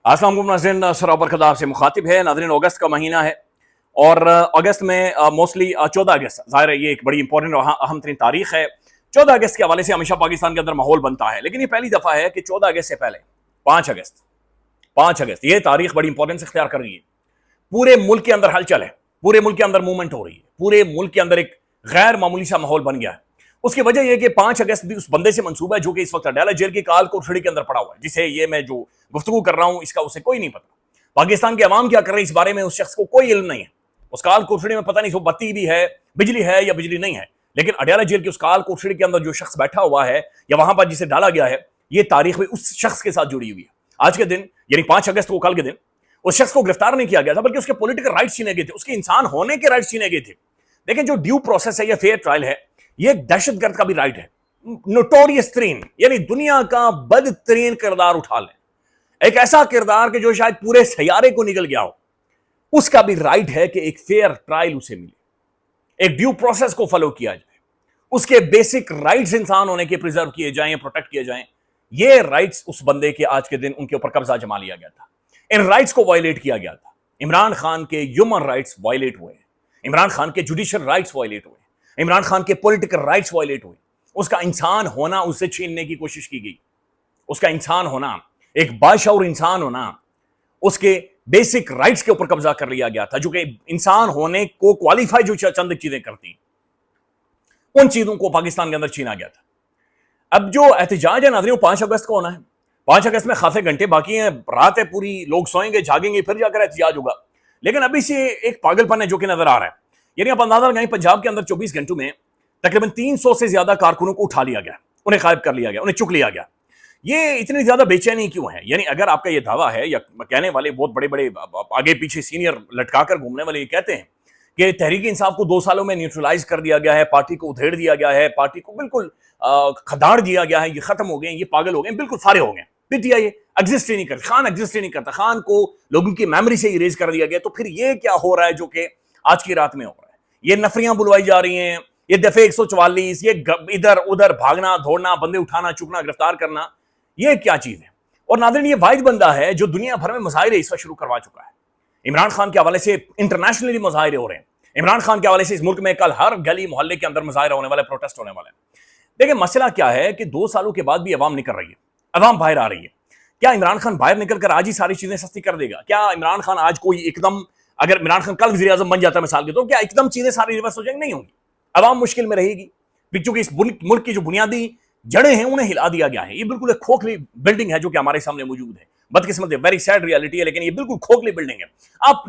अस्सलाम वालेकुम नाज़रीन, सर बरकत आपसे मुखातिब है। नाज़रीन, अगस्त का महीना है और अगस्त में मोस्टली 14 अगस्त, ज़ाहिर है ये एक बड़ी इंपॉर्टेंट और अहम तरीन तारीख है। 14 अगस्त के हवाले से हमेशा पाकिस्तान के अंदर माहौल बनता है, लेकिन ये पहली दफ़ा है कि 14 अगस्त से पहले 5 अगस्त ये तारीख बड़ी इंपॉर्टेंस इख्तियार कर रही है। पूरे मुल्क के अंदर हलचल है, पूरे मुल्क के अंदर मूवमेंट हो रही है, पूरे मुल्क के अंदर एक गैर मामूली सा माहौल बन गया है। उसकी वजह यह कि 5 अगस्त भी उस बंदे से मंसूबा है जो कि इस वक्त अडाला जेल की काल कोठड़ी के अंदर पड़ा हुआ है, जिसे ये मैं जो गुफ्तगू कर रहा हूं इसका उसे कोई नहीं पता। पाकिस्तान के अवाम क्या कर रहे हैं इस बारे में उस शख्स को कोई इल्म नहीं है। उस काल कोठड़ी में पता नहीं बत्ती भी है, बिजली है या बिजली नहीं है, लेकिन अडाला जेल की उस काल कोठड़ी के अंदर जो शख्स बैठा हुआ है या वहां पर जिसे डाला गया है, ये तारीख भी उस शख्स के साथ जुड़ी हुई है। आज के दिन यानी 5 अगस्त को, कल के दिन, उस शख्स को गिरफ्तार नहीं किया गया था, बल्कि उसके पॉलिटिकल राइट्स छीने गए थे, उसके इंसान होने के राइट्स छीने गए थे। लेकिन जो ड्यू प्रोसेस है या फेयर ट्रायल है, ये एक दहशतगर्द का भी राइट है। नोटोरियस तरीन यानी दुनिया का बदतरीन किरदार उठा ले, एक ऐसा किरदार कि जो शायद पूरे सैयारे को निकल गया हो, उसका भी राइट है कि एक फेयर ट्रायल उसे मिले, एक ड्यू प्रोसेस को फॉलो किया जाए, उसके बेसिक राइट्स इंसान होने के प्रिजर्व किए जाएं, प्रोटेक्ट किए जाएं। ये राइट्स उस बंदे के आज के दिन उनके ऊपर कब्जा जमा लिया गया था, इन राइट्स को वायलेट किया गया था। इमरान खान के ह्यूमन राइट्स वायलेट हुए, इमरान खान के जुडिशियल राइट्स वायलेट हुए, इमरान खान के पॉलिटिकल राइट्स वायलेट हुए, उसका इंसान होना उससे छीनने की कोशिश की गई, उसका इंसान होना, एक बाशऊर इंसान होना, उसके बेसिक राइट्स के ऊपर कब्जा कर लिया गया था, जो कि इंसान होने को क्वालिफाई जो चंद चीजें करती, उन चीजों को पाकिस्तान के अंदर छीना गया था। अब जो एहतजाज है नाज़रीन 5 अगस्त को होना है। 5 अगस्त में खासे घंटे बाकी हैं, रात है पूरी, लोग सोएंगे जागेंगे, फिर जाकर एहतजाज होगा। लेकिन अभी से एक पागलपन है जो कि नजर आ रहा है। यानी आप अंदाजा लगाएं, पंजाब के अंदर 24 घंटों में तकरीबन 300 से ज्यादा कारकुनों को उठा लिया गया, उन्हें गायब कर लिया गया, उन्हें चुक लिया गया। ये इतनी ज्यादा बेचैनी क्यों है? यानी अगर आपका ये दावा है, या कहने वाले बहुत बड़े बड़े आगे पीछे सीनियर लटकाकर घूमने वाले ये कहते हैं कि तहरीक इंसाफ को 2 सालों में न्यूट्रलाइज कर दिया गया है, पार्टी को उधेड़ दिया गया है, पार्टी को बिल्कुल खदाड़ दिया गया है, ये खत्म हो गए, ये पागल हो गए, बिल्कुल फारे हो गए, पीटीआई एग्जिस्ट ही नहीं करता, खान एग्जिस्ट ही नहीं करता, खान को लोगों की मेमोरी से इरेज कर दिया गया। तो फिर ये क्या हो रहा है जो कि आज की रात में हो रहा है? ये नफरियां बुलवाई जा रही हैं, ये दफे 144, ये इधर उधर भागना दौड़ना, बंदे उठाना चुकना, गिरफ्तार करना, ये क्या चीज है? और नाज़रीन, ये वाहिद बंदा है जो दुनिया भर में मुजाहिरे इस वक्त शुरू करवा चुका है। इमरान खान के हवाले से इंटरनेशनली मुजाहिरे हो रहे हैं, इमरान खान के हवाले से इस मुल्क में कल हर गली मोहल्ले के अंदर मुजाहिरा होने वाले, प्रोटेस्ट होने वाले। देखिए मसला क्या है कि 2 सालों के बाद भी अवाम निकल रही है, अवाम बाहर आ रही है। क्या इमरान खान बाहर निकल कर आज ही सारी चीजें सस्ती कर देगा? क्या इमरान खान आज कोई एकदम, अगर इमरान खान कल वज़ीर आज़म बन जाता है मिसाल के, तो क्या एकदम चीजें सारी रिवर्स हो जाएंगी? नहीं होंगी। अवाम मुश्किल में रहेगी, क्योंकि इस मुल्क की जो बुनियादी जड़ें हैं उन्हें हिला दिया गया है। ये बिल्कुल एक खोखली बिल्डिंग है जो कि हमारे सामने मौजूद है। बदकिस्मत है, वेरी सैड रियलिटी है, लेकिन ये बिल्कुल खोखली बिल्डिंग है। आप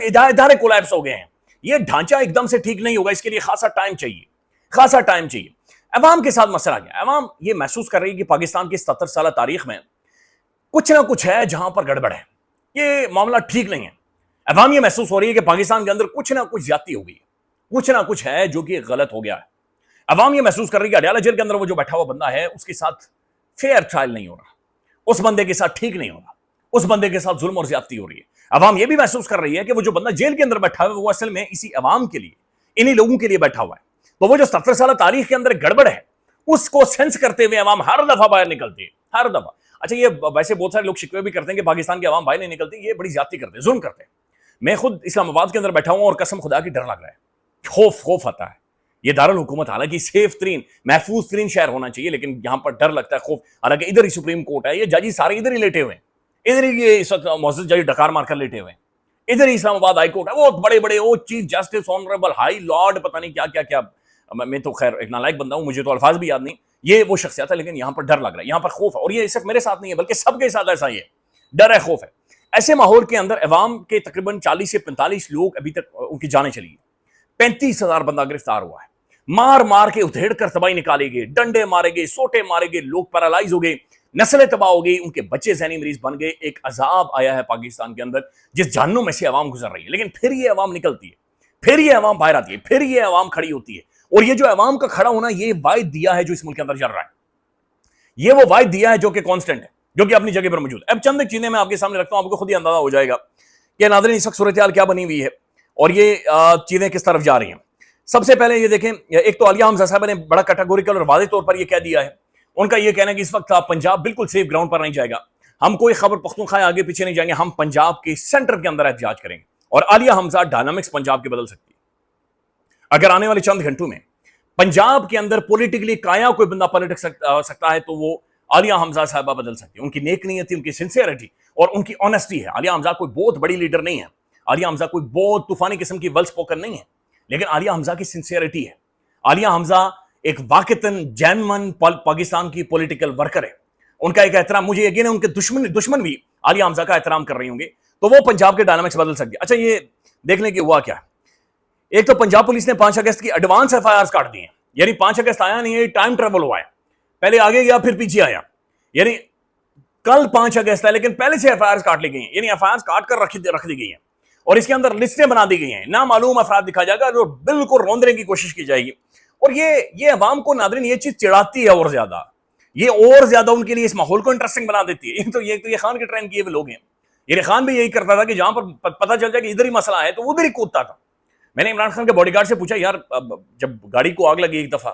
इदारे कोलैप्स हो गए हैं, ये ढांचा एकदम से ठीक नहीं होगा, इसके लिए खासा टाइम चाहिए, खासा टाइम चाहिए। अवाम के साथ मसला गया, अवाम ये महसूस कर रही है कि पाकिस्तान की 77 साल तारीख में कुछ ना कुछ है जहां पर गड़बड़ है, ये मामला ठीक नहीं है। अवाम ये महसूस हो रही है कि पाकिस्तान के अंदर कुछ ना कुछ ज्यादती हो गई, कुछ ना कुछ है जो कि गलत हो गया है। अवाम ये महसूस कर रही है कि अडाला जेल के अंदर वो जो बैठा हुआ बंदा है उसके साथ फेयर ट्रायल नहीं हो रहा, उस बंदे के साथ ठीक नहीं हो रहा, उस बंदे के साथ जुल्म और ज्यादती हो रही है। अवाम ये भी महसूस कर रही है कि वो जो बंदा जेल के अंदर बैठा हुआ है वो असल में इसी अवाम के लिए, इन्हीं लोगों के लिए बैठा हुआ है। तो वो जो 70 साल तारीख के अंदर गड़बड़ है उसको सेंस करते हुए अवाम हर दफा बाहर निकलती है, हर दफा। अच्छा, ये वैसे बहुत सारे लोग शिकवे भी करते हैं कि पाकिस्तान की अवाम बाहर नहीं निकलती, ये बड़ी ज्यादती करते हैं, जुल्म करते हैं। मैं खुद इस्लामाबाद के अंदर बैठा हूं और कसम खुदा की डर लग रहा है, खौफ आता है। ये दारुल हुकूमत हालांकि सेफ तरीन महफूज तरीन शहर होना चाहिए, लेकिन यहां पर डर लगता है, खौफ। हालांकि इधर ही सुप्रीम कोर्ट है, ये जजी सारे इधर ही लेटे हुए हैं, इधर ही ये इस वक्त मोअज़्ज़ज़ जज डकार मारकर लेटे हुए हैं, इधर ही इस्लामाबाद हाई कोर्ट है, वो बड़े बड़े वो chief justice honourable high Lord पता नहीं क्या क्या क्या। मैं तो खैर एक नालायक बंदा हूं, मुझे तो अल्फाज भी याद नहीं, ये वो शख्सियत है, लेकिन यहां पर डर लग रहा है, यहां पर खौफ है। और ये सिर्फ मेरे साथ नहीं है बल्कि सबके साथ ऐसा ही है, डर है, खौफ है। ऐसे माहौल के अंदर अवाम के तकरीबन 40 से 45 लोग अभी तक उनकी जानें चली है, 35,000 बंदा गिरफ्तार हुआ है, मार मार के उधेड़ कर तबाही निकाले गए, डंडे मारे गए, सोटे मारे गए, लोग पैरालाइज हो गए, नस्लें तबाह हो गई, उनके बच्चे ज़हनी मरीज बन गए। एक अजाब आया है पाकिस्तान के अंदर जिस जहन्नुम में से अवाम गुजर रही है। लेकिन फिर ये अवाम निकलती है, फिर ये अवाम बाहर आती है, फिर ये अवाम खड़ी होती है। और ये जो अवाम का खड़ा होना, ये वाहिद दिया है जो इस मुल्क के अंदर चल रहा है, ये वो वाहिद दिया है जो कि कांस्टेंट है, जो कि अपनी जगह पर मौजूद है। अब चंद चीजें मैं आपके सामने रखता हूं, आपको खुद ही अंदाजा हो जाएगा कि नाज़रीन इस वक्त सूरत हाल क्या बनी हुई है और ये चीजें किस तरफ जा रही हैं। सबसे पहले ये देखें, एक तो आलिया हमजा साहब ने बड़ा कैटेगोरिकल और वाज़ेह तौर पर यह कह दिया है, उनका यह कहना है कि इस वक्त पंजाब बिल्कुल सेफ ग्राउंड पर नहीं जाएगा। ہم کوئی خبر پختونخوا آگے پیچھے نہیں جائیں گے, ہم پنجاب کے سینٹر کے اندر احتجاج کریں گے. اور عالیہ حمزہ ڈائنامکس پنجاب کے بدل سکتی ہے. اگر آنے والے چند گھنٹوں میں پنجاب کے اندر پولیٹیکلی کایا کوئی بندہ پلٹ سکتا ہے تو وہ عالیہ حمزہ صاحبہ بدل سکتی ہے. ان کی نیک نیتی, ان کی سنسیئرٹی اور ان کی آنیسٹی ہے. عالیہ حمزہ کوئی بہت بڑی لیڈر نہیں ہے, عالیہ حمزہ کوئی بہت طوفانی قسم کی ویل اسپوکن نہیں ہے, لیکن عالیہ حمزہ کی سنسیئرٹی ہے. عالیہ حمزہ ایک واقعتاً جینون پاکستان کی پولیٹیکل ورکر ہے. ان کا ایک احترام, مجھے یقین ہے ان کے دشمن بھی عالیہ حمزہ کا احترام کر رہے ہوں گے, تو وہ پنجاب کے ڈائنامکس بدل سکتے. اچھا, یہ دیکھنے کی ہوا کیا ہے. ایک تو پنجاب پولیس نے 5 اگست کی ایڈوانس ایف آئی آرز کاٹ دی ہیں. یعنی 5 اگست آیا نہیں ہے, ٹائم ٹریول ہوا ہے, پہلے آگے گیا پھر پیچھے آیا. یعنی کل 5 اگست ہے لیکن پہلے سے ایف آئی آرز کاٹ لی گئی ہیں. یعنی ایف آئی آرز کاٹ کر رکھ دی گئی ہیں اور اس کے اندر لسٹیں بنا دی گئی ہیں. نامعلوم افراد دکھا جائے گا جو بالکل روندنے کی کوشش کی جائے گی. اور یہ عوام کو ناظرین یہ چیز چڑھاتی ہے اور زیادہ ان کے لیے اس ماحول کو انٹرسٹنگ بنا دیتی ہے. یہ خان کے ٹرین کیے ہوئے لوگ ہیں. یہ خان بھی یہی کرتا تھا کہ جہاں پر پتہ چل جائے کہ ادھر ہی مسئلہ ہے تو ادھر ہی کودتا تھا. میں نے عمران خان کے باڈی گارڈ سے پوچھا, یار جب گاڑی کو آگ لگی ایک دفعہ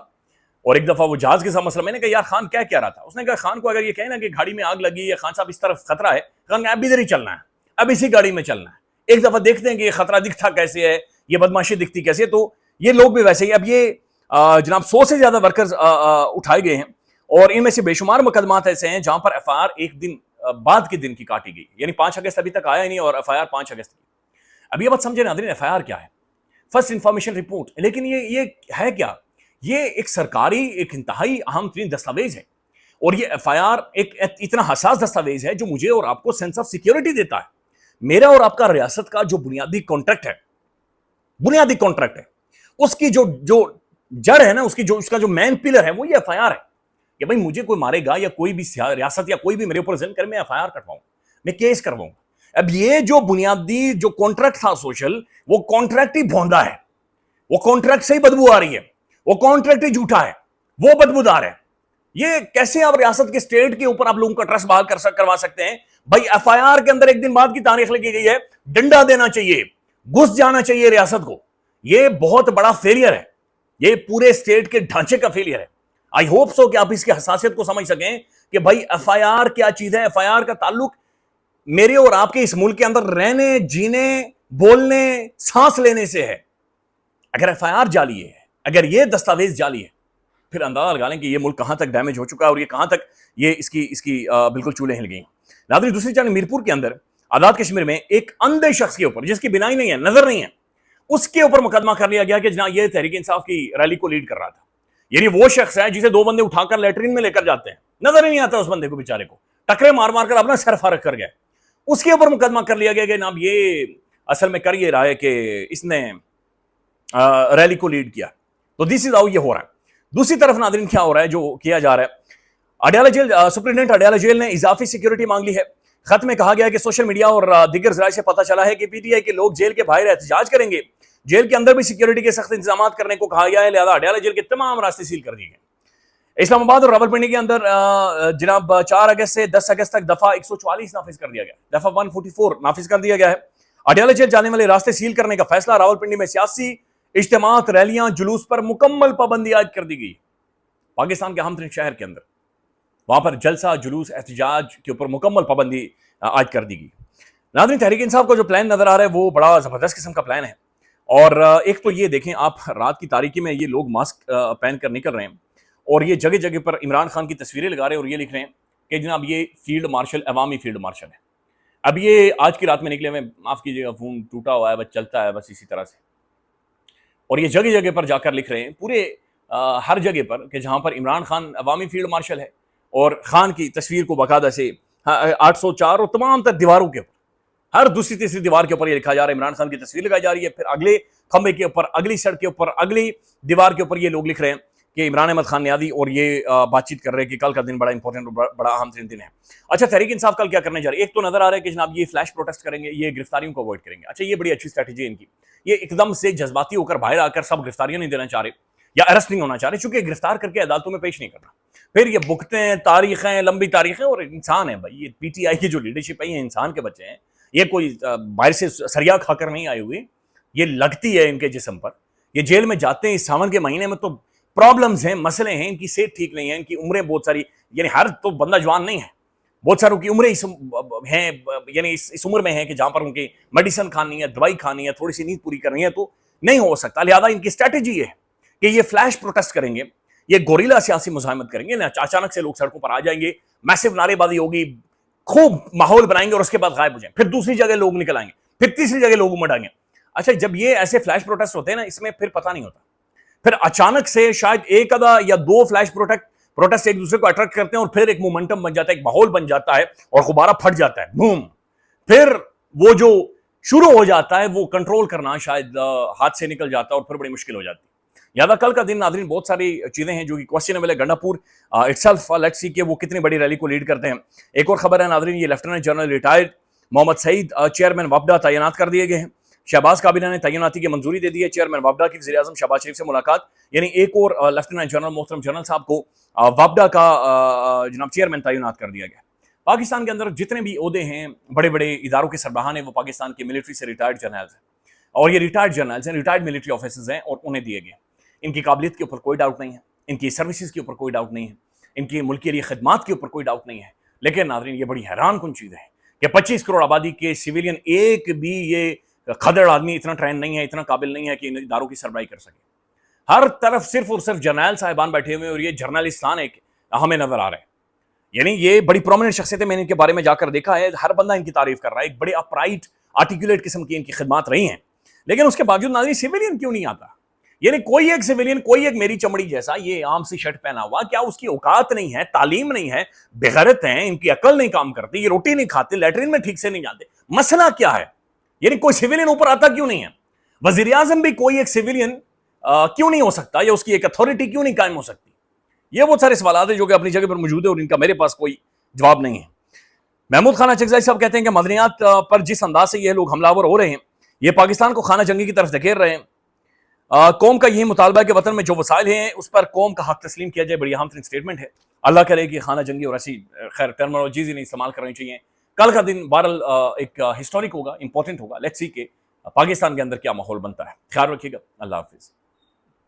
اور ایک دفعہ وہ جہاز کے ساتھ مسئلہ, میں نے کہا یار خان کیا کہہ رہا تھا. اس نے کہا خان کو اگر یہ کہے نا کہ گاڑی میں آگ لگی ہے, خان صاحب اس طرف خطرہ ہے, خان اب ادھر ہی چلنا ہے, اب اسی گاڑی میں چلنا ہے, ایک دفعہ دیکھتے ہیں کہ یہ خطرہ دکھتا کیسے ہے, یہ بدماشی دکھتی کیسے ہے. تو یہ لوگ بھی ویسے ہی. اب یہ جناب 100 سے زیادہ ورکرز اٹھائے گئے ہیں اور ان میں سے بے شمار مقدمات ایسے ہیں جہاں پر ایف آئی آر ایک دن بعد کے دن کی کاٹی گئی. یعنی 5 اگست ابھی تک آیا ہی نہیں اور ایف آئی آر 5 اگست کی. اب یہ بات سمجھے ناظرین, ایف آئی آر کیا ہے؟ First information report. لیکن یہ ہے کیا؟ یہ ایک سرکاری ایک انتہائی اہم ترین دستاویز ہے. اور یہ ایف آئی آر ایک اتنا حساس دستاویز ہے جو مجھے اور آپ کو سینس آف سیکیورٹی دیتا ہے. میرا اور آپ کا ریاست کا جو بنیادی کانٹریکٹ ہے اس کی جو جڑ ہے نا, اس کا جو مین پلر ہے وہ یہ ایف آئی آر ہے کہ بھائی مجھے کوئی مارے گا یا کوئی بھی ریاست یا کوئی بھی میرے اوپر ظلم کرے, میں ایف آئی آر کٹواؤں, میں کیس کرواؤں. اب یہ جو بنیادی جو کانٹریکٹ تھا سوشل, وہ کانٹریکٹ ہی بھونڈا ہے, وہ کانٹریکٹ سے ہی بدبو آ رہی ہے, وہ کانٹریکٹ ہی جھوٹا ہے, وہ بدبودار ہے. یہ کیسے آپ ریاست کے اسٹیٹ کے اوپر آپ لوگوں کا ٹرسٹ بحال کروا سکتے ہیں؟ بھائی ایف آئی آر کے اندر ایک دن بعد کی تاریخ لگی گئی ہے, ڈنڈا دینا چاہیے, گھس جانا چاہیے ریاست کو. یہ بہت بڑا فیلئر ہے, یہ پورے اسٹیٹ کے ڈھانچے کا فیلئر ہے. آئی ہوپ سو کہ آپ اس کی حساسیت کو سمجھ سکیں کہ بھائی ایف آئی آر کیا چیز ہے. ایف آئی آر کا تعلق میرے اور آپ کے اس ملک کے اندر رہنے, جینے, بولنے, سانس لینے سے ہے. اگر ایف آئی آر جعلی ہے, اگر یہ دستاویز جعلی ہے, پھر اندازہ لگا لیں کہ یہ ملک کہاں تک ڈیمیج ہو چکا ہے اور یہ کہاں تک یہ اس کی بالکل چولہے ہل گئی ہیں. ناظرین, دوسری جانب میرپور کے اندر آزاد کشمیر میں ایک اندھے شخص کے اوپر, جس کی بینائی نہیں ہے, نظر نہیں ہے, اس کے اوپر مقدمہ کر لیا گیا کہ جناب یہ تحریک انصاف کی ریلی کو لیڈ کر رہا تھا. یعنی وہ شخص ہے جسے 2 بندے اٹھا کر لیٹرین میں لے کر جاتے ہیں, نظر ہی نہیں آتا اس بندے کو, بیچارے کو ٹکرے مار کر اپنا سر فارغ کر گئے. اس کے اوپر مقدمہ کر لیا گیا کہ جناب یہ اصل میں کر یہ رہا ہے کہ اس نے ریلی کو لیڈ کیا. تو دس از ہاؤ یہ ہو رہا ہے. دوسری طرف ناظرین کیا ہو رہا ہے, جو کیا جا رہا ہے, Adiala jail superintendent Adiala jail نے اضافی سیکیورٹی مانگ لی ہے. خط میں کہا گیا ہے کہ سوشل میڈیا اور دیگر ذرائع سے پتہ چلا ہے کہ پی ٹی آئی کے لوگ جیل کے باہر احتجاج کریں گے. جیل کے اندر بھی سیکیورٹی کے سخت انتظامات کرنے کو کہا گیا ہے, لہذا اڈیالہ جیل کے تمام راستے سیل کر دیے گئے. اسلام آباد اور راولپنڈی کے اندر جناب 4 اگست سے 10 اگست تک دفعہ 144 نافذ کر دیا گیا, دفعہ 144 نافذ کر دیا گیا ہے. اڈیالہ جیل جانے والے راستے سیل کرنے کا فیصلہ. راولپنڈی میں سیاسی اجتماعات, ریلیاں, جلوس پر مکمل پابندی عائد کر دی گئی. پاکستان کے اہم ترین شہر کے اندر وہاں پر جلسہ, جلوس, احتجاج کے اوپر مکمل پابندی عائد کر دی گئی. ناظرین, تحریک انصاف کا جو پلان نظر آ رہا ہے وہ بڑا زبردست قسم کا پلان ہے. اور ایک تو یہ دیکھیں آپ, رات کی تاریکی میں یہ لوگ ماسک پہن کر نکل رہے ہیں اور یہ جگہ جگہ پر عمران خان کی تصویریں لگا رہے ہیں اور یہ لکھ رہے ہیں کہ جناب یہ فیلڈ مارشل, عوامی فیلڈ مارشل ہے. اب یہ آج کی رات میں نکلے ہوئے, معاف کیجیے گا فون ٹوٹا ہوا ہے, بس چلتا ہے بس اسی طرح سے. اور یہ جگہ جگہ پر جا کر لکھ رہے ہیں پورے ہر جگہ پر کہ جہاں پر عمران خان عوامی فیلڈ مارشل ہے اور خان کی تصویر کو باقاعدہ سے 804 اور تمام تر دیواروں کے اوپر, ہر دوسری تیسری دیوار کے اوپر یہ لکھا جا رہا ہے عمران خان کی تصویر لگائی جا رہی ہے. پھر اگلے کھمبے کے اوپر, اگلی سڑک کے اوپر, اگلی دیوار کے اوپر یہ لوگ لکھ رہے ہیں کہ عمران احمد خان نیازی, اور یہ بات چیت کر رہے ہیں کہ کل کا دن بڑا امپورٹنٹ, بڑا اہم ترین دن ہے. اچھا, تحریک انصاف کل کیا کرنے جا رہی ہے؟ ایک تو نظر آ رہا ہے کہ جناب یہ فلیش پروٹیسٹ کریں گے, یہ گرفتاریوں کو اوائڈ کریں گے. اچھا, یہ بڑی اچھی اسٹریٹجی ہے ان کی. یہ ایک دم سے جذباتی ہو کر باہر آ کر سب گرفتاریاں نہیں دینا چاہ رہے یا اریسٹ نہیں ہونا چاہ رہے, چونکہ گرفتار کر کے عدالتوں میں پیش نہیں کرنا. پھر یہ بکتیں, تاریخیں, لمبی تاریخیں, اور انسان ہیں بھائی, یہ پی ٹی آئی کی جو لیڈرشپ ہے یہ انسان کے بچے ہیں, یہ کوئی باہر سے سریا کھا کر نہیں آئی ہوئی, یہ لگتی ہے ان کے جسم پر. یہ جیل میں جاتے ہیں اس ساون کے مہینے میں تو پرابلمز ہیں, مسئلے ہیں, ان کی صحت ٹھیک نہیں ہے, ان کی عمریں بہت ساری, یعنی ہر تو بندہ جوان نہیں ہے, बहुत सारों की उम्रें हैं, यानी इस उम्र में है कि जहां पर उनकी मेडिसिन खानी है, दवाई खानी है, थोड़ी सी नींद पूरी करनी है, तो नहीं हो सकता। लिहाजा इनकी स्ट्रैटेजी ये है कि ये फ्लैश प्रोटेस्ट करेंगे, ये गोरिल्ला सियासी मुजाहिमत करेंगे ना, अचानक से लोग सड़कों पर आ जाएंगे, मैसिव नारेबाजी होगी, खूब माहौल बनाएंगे और उसके बाद गायब हो जाएंगे, फिर दूसरी जगह लोग निकल आएंगे, फिर तीसरी जगह लोग उमड़ आएंगे। अच्छा, जब ये ऐसे फ्लैश प्रोटेस्ट होते हैं ना, इसमें फिर पता नहीं होता, फिर अचानक से शायद एक आधा या दो फ्लैश प्रोटेस्ट एक दूसरे को अट्रैक्ट करते हैं और फिर एक मोमेंटम बन जाता है, एक माहौल बन जाता है और गुब्बारा फट जाता है, बूम। फिर वो जो शुरू हो जाता है वो कंट्रोल करना शायद हाथ से निकल जाता है और फिर बड़ी मुश्किल हो जाती है। याद कल का दिन नाज़रीन बहुत सारी चीजें हैं जो कि क्वेश्चनेबल है। गंडापुर इटसेल्फ, लेट्स सी कि वो कितनी बड़ी रैली को लीड करते हैं। एक और खबर है नाज़रीन, ये lieutenant general retired Mohammad Saeed chairman वफदा तैनात कर दिए गए हैं। शहबाज काबीना ने तैनाती की मंजूरी दे दी है। चेयरमैन वफदा की वज़ीर आज़म शहबाज शरीफ से मुलाकात, यानी एक और लेफ्टिनेंट जनरल मोहतरम जनरल साहब को वफदा का जनाब चेयरमैन तैनात कर दिया गया। पाकिस्तान के अंदर जितने भी ओहदे हैं, बड़े बड़े इदारों के सरबराह हैं, वो पाकिस्तान की मिलिट्री से रिटायर्ड जनरल्स हैं, और ये रिटायर्ड जनरल्स हैं, रिटायर्ड मिलिट्री ऑफिसर्स हैं और उन्हें दिए गए। इनकी काबिलियत के ऊपर कोई डाउट नहीं है, इनकी सर्विसेज के ऊपर कोई डाउट नहीं है, इनकी मुल्क के लिए खिदमात के ऊपर कोई डाउट नहीं है। लेकिन नाज़रीन ये बड़ी हैरान कुन चीज़ है कि 25 करोड़ आबादी के सिविलियन एक भी ये खदड़ आदमी इतना ट्रेन नहीं है, इतना काबिल नहीं है कि इन इदारों की सरबराही कर सके। हर तरफ सिर्फ और सिर्फ जर्नैल साहिबान बैठे हुए और ये जर्नलिस्तान एक हमें नजर आ रहे हैं। यानी ये बड़ी प्रोमिनेंट शख्सियत है, मैंने इनके बारे में जाकर देखा है, हर बंदा इनकी तारीफ कर रहा है, एक बड़े अपराइट आर्टिकुलेट किस्म की इनकी खिदमात रही हैं। लेकिन उसके बावजूद नाज़रीन सिविलियन क्यों नहीं आता? यानी कोई एक सिविलियन, कोई एक मेरी चमड़ी जैसा ये आम सी शर्ट पहना हुआ, क्या उसकी औकात नहीं है, तालीम नहीं है, बेगैरत हैं, इनकी अकल नहीं काम करती, ये रोटी नहीं खाते, लैट्रिन में ठीक से नहीं जाते, मसला क्या है? यानी कोई सिविलियन ऊपर आता क्यों नहीं है? वजीर आजम भी कोई एक सिविलियन क्यों नहीं हो सकता, या उसकी एक अथॉरिटी क्यों नहीं कायम हो सकती? ये बहुत सारे सवाल है जो कि अपनी जगह पर मौजूद है और इनका मेरे पास कोई जवाब नहीं है। महमूद खान अचकज़ई साहब कहते हैं कि मदनियात पर जिस अंदाज से ये लोग हमलावर हो रहे हैं, ये पाकिस्तान को खाना जंगी की तरफ धकेल रहे हैं। कौम का यही मुतालबा है कि वतन में जो वसाइल हैं उस पर कौम का हक तस्लीम किया जाए। बड़ी अहम तरीन स्टेटमेंट है। अल्लाह करे कि खाना जंगी और ऐसी खैर टर्मिनोलॉजीज ही नहीं इस्तेमाल करनी चाहिए। कल का दिन बहरहाल एक हिस्टोरिक होगा, इंपॉर्टेंट होगा। लेट्स सी के पाकिस्तान के अंदर क्या माहौल बनता है। ख्याल रखिएगा। अल्लाह हाफिज़।